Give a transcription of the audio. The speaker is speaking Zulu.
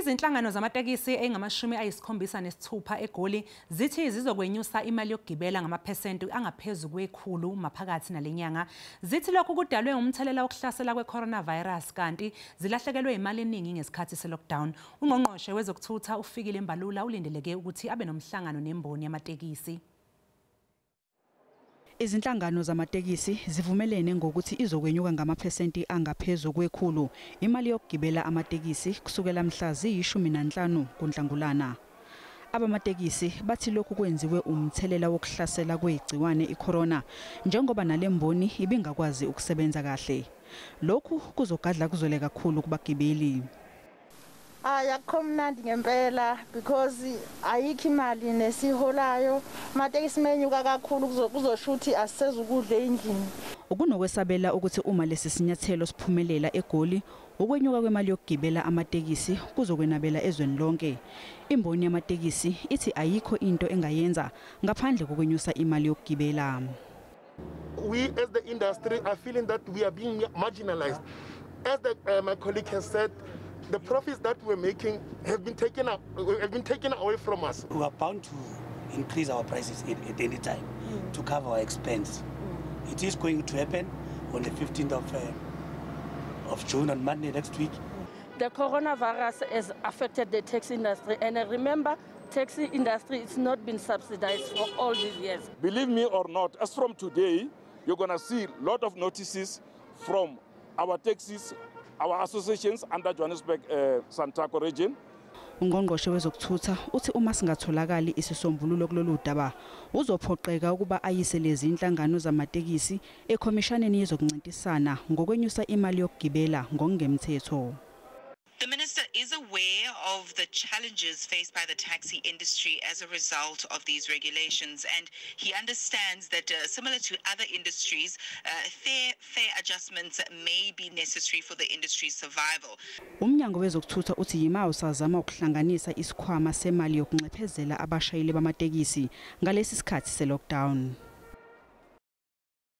Izinhlangano zamatekisi engamashumi ayisikhombisa nesithupha eGoli zithi zizokwenyusa imali yokugibela ngamaphesenti angaphezu kwekhulu maphakathi nalenyanga. Zithi lokhu kudalwe umthelela wokuhlasela kweCoronavirus kanti zilahlekelwe imali eningi ngesikhathi se-lockdown. Ungqongqoshe wezokuthutha ufikile Mbalula ulindeleke ukuthi abe nomhlangano nemboni yamatekisi. Izinhlangano zamatekisi zivumelene ngokuthi izokwenyuka ngamaphesenti angaphezu kwekhulu imali yokugibela amatekisi kusukela mhla ziyi-15 kuNhlangulana. Abamatekisi bathi lokhu kwenziwe umthelela wokuhlasela kwegciwane icorona njengoba nalemboni ibingakwazi ukusebenza kahle. Lokhu kuzogadla kuzwele kakhulu kubagibeli. Ayakho mnandi ngempela because ayikho imali nesiholayo amatekisi menyuka kakhulu kuzoshuthi asisezukudla endlini. Ukunokwesabela ukuthi uma lesi sinyathelo siphumelela eGoli ukwenyuka kwemali yokugibela amatekisi kuzokwenabela ezweni lonke. Imboni yamatekisi ithi ayikho into engayenza ngaphandle kokwenyusa imali yokugibela. We as the industry are feeling that we are being marginalized. As my colleague has said, the profits that we're making have been taken away from us. We are bound to increase our prices at any time to cover our expense. It is going to happen on the 15th of June, on Monday next week. The coronavirus has affected the taxi industry, and remember, taxi industry it's not been subsidized for all these years. Believe me or not, as from today, you're going to see a lot of notices from our taxis, our associations under Johannesburg Santaco region. Ungqongqoshe wezokuthutha uthi uma singatholakali isisombululo kulolu daba uzophoqeka ukuba ayise lezi inhlangano zamatekisi eKhomishaneni yezokuncintisana ngokwenyusa imali yokugibela ngokungemthetho. The Minister is aware of the challenges faced by the taxi industry as a result of these regulations, and he understands that similar to other industries, fair adjustments may be necessary for the industry's survival. Umnyango wezokuthutha uthi yima usazama ukuhlanganisa isikhwama semali yokunxephezela abashayeli bamatekisi ngalesi sikhathi se-lockdown.